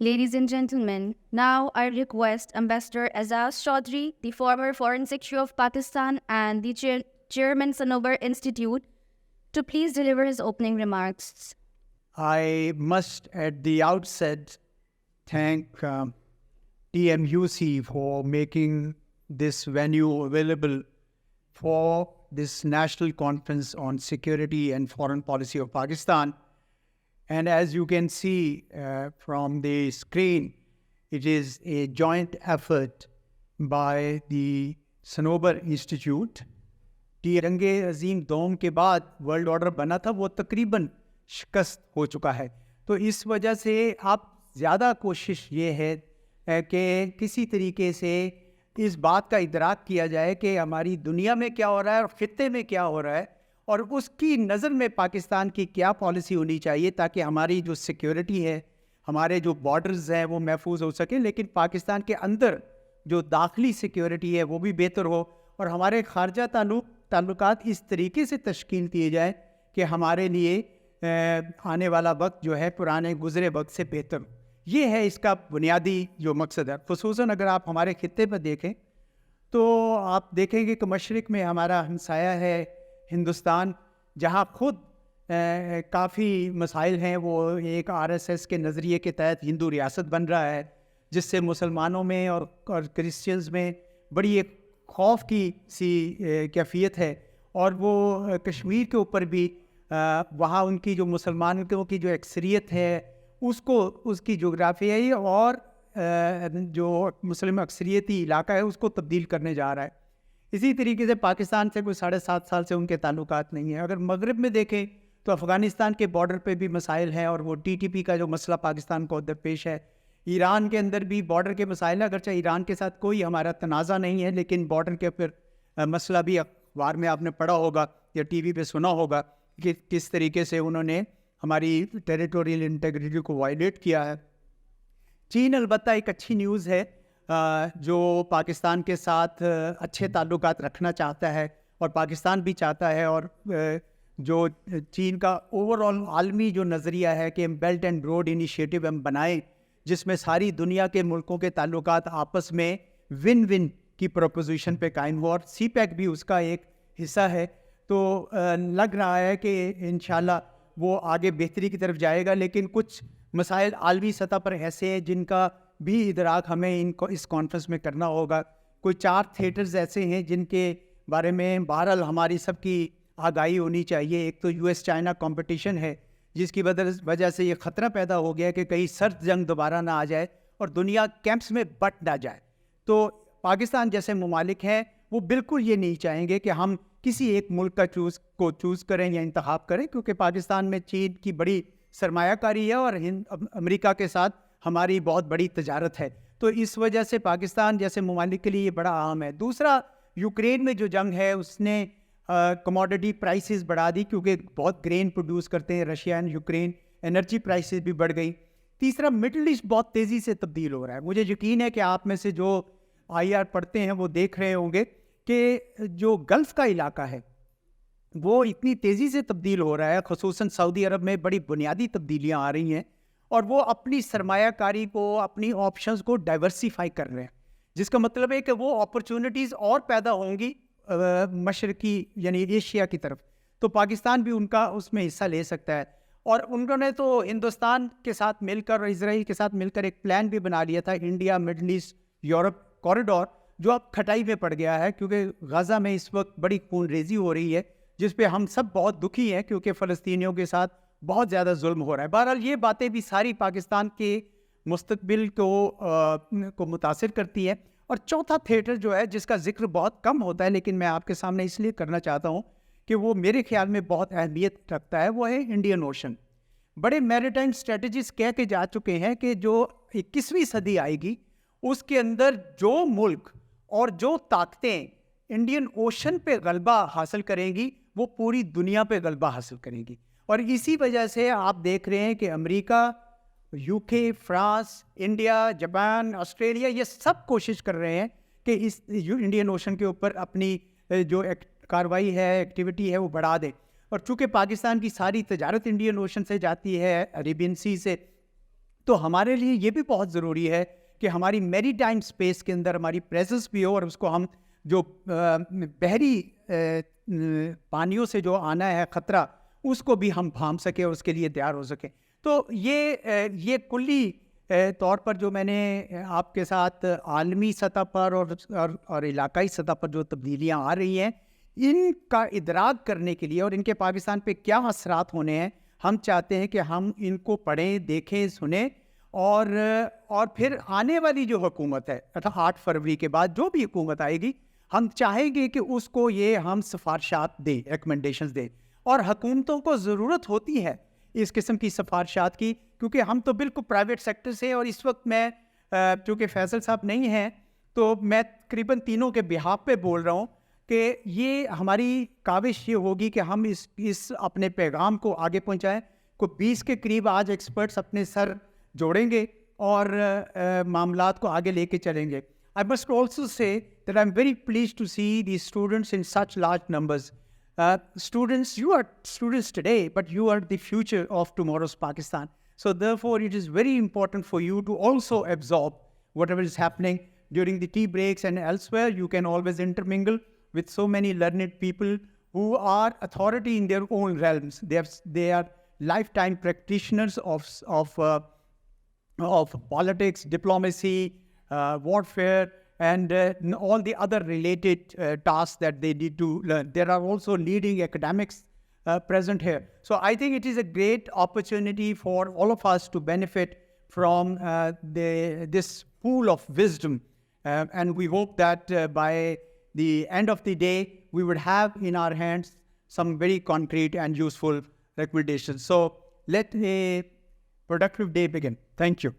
Ladies and gentlemen, now I request Ambassador Azaz Chaudhry, the former Foreign Secretary of Pakistan and the Chairman Sanobar Institute, to please deliver his opening remarks. I must at the outset thank TMUC for making this venue available for this National Conference on Security and Foreign Policy of Pakistan. And as you can see from the screen, it is a joint effort by the Sanobar Institute. जंगे अजीम दोम के बाद world order बना था, वो तकरीबन शिकस्त हो चुका है. तो इस वजह से आप ज़्यादा कोशिश ये है कि किसी तरीके से इस बात का इदराक किया जाए कि हमारी दुनिया में क्या हो रहा है और ख़ित्ते में क्या हो रहा है, और उसकी नज़र में पाकिस्तान की क्या पॉलिसी होनी चाहिए ताकि हमारी जो सिक्योरिटी है, हमारे जो बॉर्डर्स हैं वो महफूज हो सके, लेकिन पाकिस्तान के अंदर जो दाखिली सिक्योरिटी है वो भी बेहतर हो, और हमारे खारजा ताल्लुकात इस तरीके से तश्कील दिए जाए कि हमारे लिए आने वाला वक्त जो है पुराने गुज़रे वक्त से बेहतर. ये है इसका बुनियादी जो मकसद है. ख़ुसूसन अगर आप हमारे खित्ते पर देखें तो आप देखेंगे कि मशरिक़ में हमारा हमसाया है हिंदुस्तान, जहाँ ख़ुद काफ़ी मसाइल हैं. वो एक RSS के नज़रिए के तहत हिंदू रियासत बन रहा है, जिससे मुसलमानों में और क्रिश्चियंस में बड़ी एक खौफ की सी कैफियत है. और वो कश्मीर के ऊपर भी वहाँ उनकी जो मुसलमानों की जो अक्सरियत है उसको उसकी जोग्राफियाई और जो मुस्लिम अक्सरियती इलाका है उसको तब्दील करने जा रहा है. इसी तरीके से पाकिस्तान से कोई 7.5 साल से उनके ताल्लुकात नहीं है. अगर मगरब में देखें तो अफ़गानिस्तान के बॉर्डर पे भी मसाइल हैं, और वो TTP का जो मसला पाकिस्तान को दरपेश है. ईरान के अंदर भी बॉर्डर के मसाइल है, अगरचे ईरान के साथ कोई हमारा तनाज़ा नहीं है, लेकिन बॉर्डर के फिर मसला भी अखबार में आपने पढ़ा होगा या TV पे सुना होगा कि किस तरीके से उन्होंने हमारी टेरिटोरियल इंटीग्रिटी को वायलेट किया है. चीन अलबत्ता एक अच्छी न्यूज़ है, जो पाकिस्तान के साथ अच्छे ताल्लुकात रखना चाहता है, और पाकिस्तान भी चाहता है. और जो चीन का ओवरऑल आलमी जो नज़रिया है कि हम बेल्ट एंड रोड इनिशिएटिव हम बनाएं, जिसमें सारी दुनिया के मुल्कों के ताल्लुकात आपस में विन विन की प्रोपोजिशन पे कायम हो, और CPEC भी उसका एक हिस्सा है. तो लग रहा है कि इंशाल्लाह वो आगे बेहतरी की तरफ जाएगा. लेकिन कुछ मसाइल आलमी सतह पर ऐसे हैं जिनका भी इदराक हमें इनको इस कॉन्फ्रेंस में करना होगा. कोई 4 थिएटर्स ऐसे हैं जिनके बारे में बहरहाल हमारी सबकी आगाही होनी चाहिए. एक तो US चाइना कंपटीशन है, जिसकी वजह से ये ख़तरा पैदा हो गया कि कहीं सर्द जंग दोबारा ना आ जाए और दुनिया कैंप्स में बट ना जाए. तो पाकिस्तान जैसे ममालिक हैं वो बिल्कुल ये नहीं चाहेंगे कि हम किसी एक मुल्क का चूज़ करें या इंतखाब करें, क्योंकि पाकिस्तान में चीन की बड़ी सरमायाकारी है और अमेरिका के साथ हमारी बहुत बड़ी तजारत है. तो इस वजह से पाकिस्तान जैसे ममालिक के लिए ये बड़ा अहम है. दूसरा, यूक्रेन में जो जंग है उसने कमोडिटी प्राइसेस बढ़ा दी, क्योंकि बहुत ग्रेन प्रोड्यूस करते हैं Russia and Ukraine. Energy prices भी बढ़ गई. तीसरा, मिडल ईस्ट बहुत तेज़ी से तब्दील हो रहा है. मुझे यकीन है कि आप में से जो IR पढ़ते हैं वो देख रहे होंगे कि जो गल्फ़ का इलाका है वो इतनी तेज़ी से तब्दील हो रहा है. ख़ुसूसन सऊदी अरब में बड़ी बुनियादी तब्दीलियाँ आ रही हैं, और वो अपनी सरमायाकारी को, अपनी ऑप्शंस को डाइवर्सिफाई कर रहे हैं, जिसका मतलब है कि वो अपॉर्चुनिटीज़ और पैदा होंगी मशरकी यानी एशिया की तरफ. तो पाकिस्तान भी उनका उसमें हिस्सा ले सकता है. और उन्होंने तो हिंदुस्तान के साथ मिलकर और इजराइल के साथ मिलकर एक प्लान भी बना लिया था, India middle east Europe corridor, जो अब खटाई में पड़ गया है, क्योंकि गाज़ा में इस वक्त बड़ी खून रेजी हो रही है, जिस पे हम सब बहुत दुखी हैं, क्योंकि फ़लस्तीनियों के साथ बहुत ज़्यादा जुल्म हो रहा है. बहरहाल ये बातें भी सारी पाकिस्तान के मुस्तकबिल को मुतासिर करती है. और चौथा थिएटर जो है, जिसका जिक्र बहुत कम होता है लेकिन मैं आपके सामने इसलिए करना चाहता हूँ कि वो मेरे ख्याल में बहुत अहमियत रखता है, वो है इंडियन ओशन. बड़े मैरीटाइम स्ट्रेटजिस्ट कह के जा चुके हैं कि जो 21वीं सदी आएगी उसके अंदर जो मुल्क और जो ताकतें इंडियन ओशन पे गलबा हासिल करेंगी वो पूरी दुनिया पे गलबा हासिल करेंगी. और इसी वजह से आप देख रहे हैं कि America, UK, France, India, Japan, Australia, ये सब कोशिश कर रहे हैं कि इस इंडियन ओशन के ऊपर अपनी जो कार्रवाई है, एक्टिविटी है, वो बढ़ा दें. और चूँकि पाकिस्तान की सारी तजारत इंडियन ओशन से जाती है, अरेबियन सी से, تو ہمارے لیے یہ بھی بہت ضروری ہے کہ ہماری میری ٹائم اسپیس کے اندر ہماری پریزنس بھی ہو اور اس کو ہم جو بحری پانیوں سے جو آنا ہے خطرہ اس کو بھی ہم بھانپ سکیں اور اس کے لیے تیار ہو سکیں. تو یہ کلی طور پر جو میں نے آپ کے ساتھ عالمی سطح پر اور علاقائی سطح پر جو تبدیلیاں آ رہی ہیں ان کا ادراک کرنے کے لیے اور ان کے پاکستان پہ کیا اثرات ہونے ہیں, ہم چاہتے ہیں کہ ہم ان کو پڑھیں, دیکھیں, سنیں اور پھر آنے والی جو حکومت ہے 8 فروری کے بعد جو بھی حکومت آئے گی ہم چاہیں گے کہ اس کو یہ ہم سفارشات دیں, ریکمنڈیشنز دیں. اور حکومتوں کو ضرورت ہوتی ہے اس قسم کی سفارشات کی, کیونکہ ہم تو بالکل پرائیویٹ سیکٹر سے, اور اس وقت میں چونکہ فیصل صاحب نہیں ہیں تو میں تقریباً تینوں کے بہاف پہ بول رہا ہوں کہ یہ ہماری کاوش یہ ہوگی کہ ہم اس اپنے پیغام کو آگے پہنچائیں. کو 20 کے قریب آج ایکسپرٹس اپنے سر جوڑیں گے اور معاملات کو آگے لے کے چلیں گے. I must also say that I'm very pleased to see these students in such large numbers. Students, you are students today, but you are the future of tomorrow's Pakistan. So therefore, it is very important for you to also absorb whatever is happening during the tea breaks and elsewhere. You can always intermingle with so many learned people who are authority in their own realms. They are lifetime practitioners of politics, diplomacy, warfare, and all the other related tasks that they need to learn. There are also leading academics present here. So I think it is a great opportunity for all of us to benefit from this pool of wisdom. And we hope that by the end of the day, we would have in our hands some very concrete and useful recommendations. So let a productive day begin. Thank you.